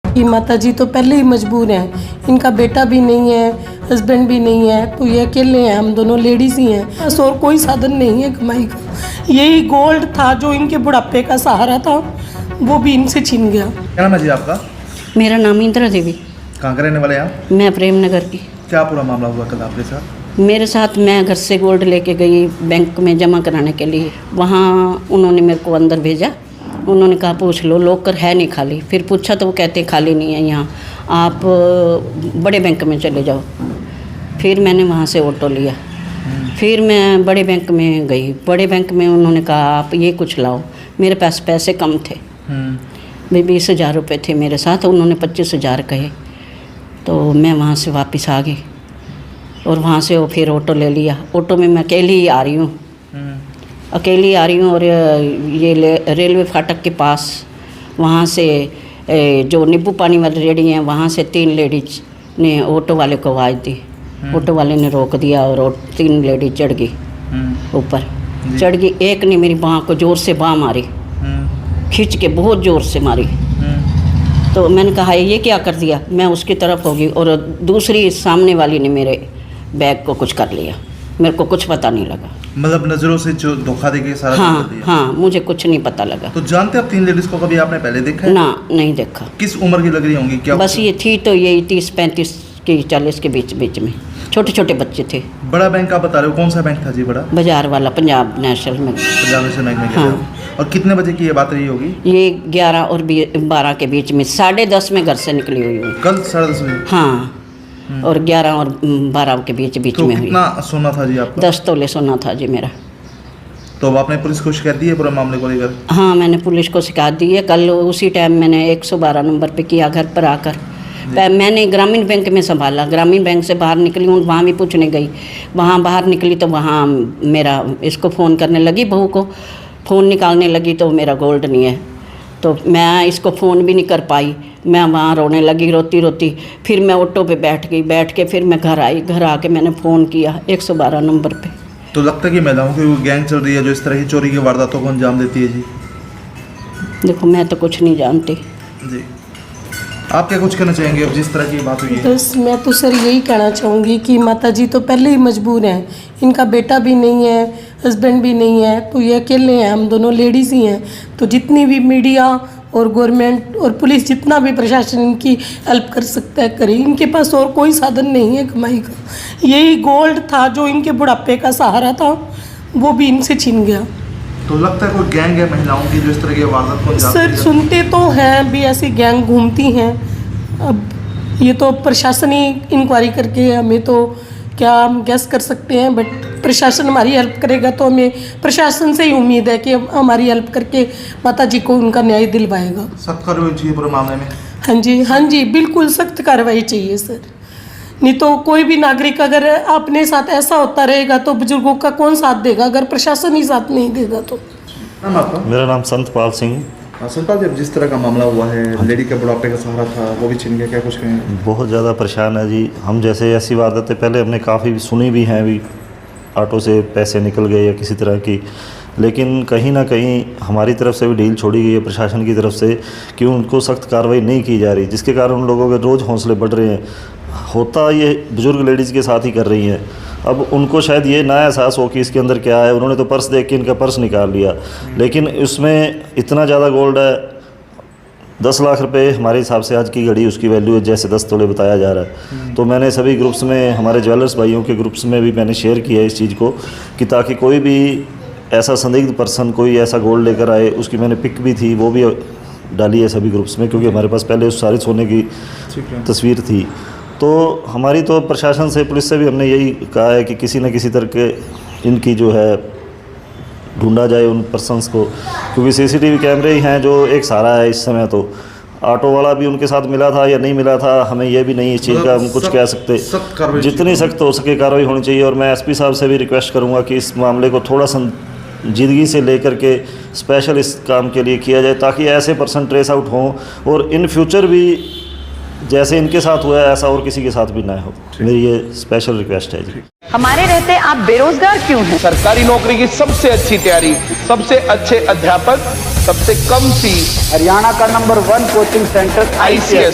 कि माता जी तो पहले ही मजबूर हैं, इनका बेटा भी नहीं है, हस्बैंड भी नहीं है, तो ये अकेले हैं, हम दोनों लेडीज़ ही हैं, बस और कोई साधन नहीं है कमाई का। यही गोल्ड था जो इनके बुढ़ापे का सहारा था, वो भी इनसे छीन गया। क्या नाम है जी आपका? मेरा नाम इंदिरा देवी। कहाँ के रहने वाले हैं आप? मैं प्रेम नगर की। क्या पूरा मामला हुआ कल आपके साथ? मेरे साथ मैं घर से गोल्ड लेके गई बैंक में जमा कराने के लिए। वहाँ उन्होंने मेरे को अंदर भेजा। उन्होंने कहा पूछ लो, लॉकर है नहीं खाली। फिर पूछा तो वो कहते खाली नहीं है यहाँ, आप बड़े बैंक में चले जाओ। फिर मैंने वहाँ से ऑटो लिया। फिर मैं बड़े बैंक में गई। बड़े बैंक में उन्होंने कहा आप ये कुछ लाओ। मेरे पास पैसे कम थे, भाई 20,000 रुपये थे मेरे साथ। उन्होंने 25,000 कहे, तो मैं वहाँ से वापस आ गई और वहाँ से वो फिर ऑटो ले लिया। ऑटो में मैं अकेली ही आ रही हूँ, अकेली आ रही हूँ। और ये रेलवे फाटक के पास वहाँ से जो नींबू पानी वाली रेडी हैं, वहाँ से 3 लेडीज ने ऑटो वाले को आवाज़ दी। ऑटो वाले ने रोक दिया और 3 लेडीज चढ़ गई ऊपर। चढ़ गई, एक ने मेरी बाँह को ज़ोर से बाँह मारी, खींच के बहुत ज़ोर से मारी। तो मैंने कहा ये क्या कर दिया, मैं उसकी तरफ होगी और दूसरी सामने वाली ने मेरे बैग को कुछ कर लिया। मेरे को कुछ पता नहीं लगा। मतलब नजरों से जो धोखा देके सारा कर दिया? हाँ, मुझे कुछ नहीं पता लगा। तो जानते आप 3 लेडीज को कभी आपने पहले देखा है? ना, नहीं देखा। किस उम्र की लग रही होंगी? क्या बस ये थी तो यही 30-35 की 40 के बीच में, छोटे छोटे बच्चे थे। बड़ा बैंक आप बता रहे हो, कौन सा बैंक था जी बड़ा? बाजार वाला, पंजाब नेशनल में। पंजाब नेशनल बैंक में? हाँ। और कितने बजे की ये बात रही होगी? ये 11 और 12 के बीच में, 10:30 में घर से निकली हुई हूँ। कल 10:30 बजे? हाँ, और 11 और 12 के बीच तो में हुई। कितना सोना था जी आपका? 10 तोले सोना था जी मेरा। तो आपने पुलिस को शिकायत दी है पूरे मामले को लेकर? हाँ, मैंने पुलिस को शिकायत दी है। कल उसी टाइम मैंने 112 नंबर पे किया घर पर आकर। मैंने ग्रामीण बैंक में संभाला। ग्रामीण बैंक से बाहर निकली हूँ, वहाँ भी पूछने गई। वहाँ बाहर निकली तो वहाँ मेरा इसको फ़ोन करने लगी, बहू को फ़ोन निकालने लगी, तो मेरा गोल्ड नहीं है। तो मैं इसको फ़ोन भी नहीं कर पाई। मैं वहाँ रोने लगी, रोती रोती। फिर मैं ऑटो पे बैठ गई। बैठ के फिर मैं घर आई। घर आके मैंने फ़ोन किया 112 नंबर पे। तो लगता है कि महिलाओं की गैंग चल रही है जो इस तरह की चोरी की वारदातों को अंजाम देती है जी? देखो, मैं तो कुछ नहीं जानती जी। आप क्या कुछ कहना चाहेंगे अब जिस तरह की बात हुई है? बस मैं तो सर यही कहना चाहूँगी कि माता जी तो पहले ही मजबूर हैं, इनका बेटा भी नहीं है, हस्बैंड भी नहीं है, तो ये अकेले हैं, हम दोनों लेडीज़ ही हैं। तो जितनी भी मीडिया और गवर्नमेंट और पुलिस, जितना भी प्रशासन इनकी हेल्प कर सकता है करे। इनके पास और कोई साधन नहीं है कमाई का। यही गोल्ड था जो इनके बुढ़ापे का सहारा था, वो भी इनसे छीन गया। तो लगता है कोई गैंग है महिलाओं की जो इस तरह की वारदात को अंजाम सर देती है? सुनते तो हैं भी ऐसी गैंग घूमती हैं। अब ये तो प्रशासन ही इंक्वायरी करके हमें तो क्या हम गैस कर सकते हैं, बट प्रशासन हमारी हेल्प करेगा तो हमें प्रशासन से ही उम्मीद है कि हमारी हेल्प करके माता जी को उनका न्याय दिलवाएगा। सख्त कार्रवाई चाहिए पूरे मामले में? हाँ जी, बिल्कुल सख्त कार्रवाई चाहिए सर। नहीं तो कोई भी नागरिक अगर अपने साथ ऐसा होता रहेगा तो बुजुर्गों का कौन साथ देगा, अगर प्रशासन ही साथ नहीं देगा तो। नाम आपका? मेरा नाम संतपाल सिंह। संतपाल जी, जिस तरह का मामला हुआ है, लेडी के बुढ़ापे का सहारा था, वो भी छीन गया, क्या कुछ कहें? बहुत ज़्यादा परेशान है जी। हम जैसे ऐसी वारदातें पहले हमने काफ़ी सुनी भी हैं, भी ऑटो से पैसे निकल गए या किसी तरह की, लेकिन कहीं ना कहीं हमारी तरफ से भी ढील छोड़ी गई है प्रशासन की तरफ से कि उनको सख्त कार्रवाई नहीं की जा रही, जिसके कारण उन लोगों के रोज़ हौसले बढ़ रहे हैं। होता ये बुज़ुर्ग लेडीज़ के साथ ही कर रही हैं। अब उनको शायद ये ना एहसास हो कि इसके अंदर क्या है। उन्होंने तो पर्स देख के इनका पर्स निकाल लिया, लेकिन उसमें इतना ज़्यादा गोल्ड है। 10 लाख रुपए हमारे हिसाब से आज की घड़ी उसकी वैल्यू है, जैसे 10 तोले बताया जा रहा है। तो मैंने सभी ग्रुप्स में, हमारे ज्वेलर्स भाइयों के ग्रुप्स में भी मैंने शेयर किया है इस चीज़ को, कि ताकि कोई भी ऐसा संदिग्ध पर्सन कोई ऐसा गोल्ड लेकर आए। उसकी मैंने पिक भी थी, वो भी डाली है सभी ग्रुप्स में, क्योंकि हमारे पास पहले उस सारे सोने की तस्वीर थी। तो हमारी तो प्रशासन से, पुलिस से भी हमने यही कहा है कि किसी न किसी तरह के इनकी जो है ढूंढा जाए उन पर्सनस को, क्योंकि सीसीटीवी कैमरे ही हैं जो एक सहारा है इस समय। तो ऑटो वाला भी उनके साथ मिला था या नहीं मिला था, हमें यह भी नहीं इस चीज़ का हम कुछ कह सकते। जितनी सख्त हो सके कार्रवाई होनी चाहिए। और मैं एसपी साहब से भी रिक्वेस्ट करूँगा कि इस मामले को थोड़ा संजीदगी से लेकर के स्पेशल इस काम के लिए किया जाए, ताकि ऐसे पर्सन ट्रेस आउट हों और इन फ्यूचर भी जैसे इनके साथ हुआ है ऐसा और किसी के साथ भी ना हो। मेरी ये स्पेशल रिक्वेस्ट है जी। हमारे रहते आप बेरोजगार क्यों हैं? सरकारी नौकरी की सबसे अच्छी तैयारी, सबसे अच्छे अध्यापक, सबसे कम फीस, हरियाणा का नंबर 1 कोचिंग सेंटर ICS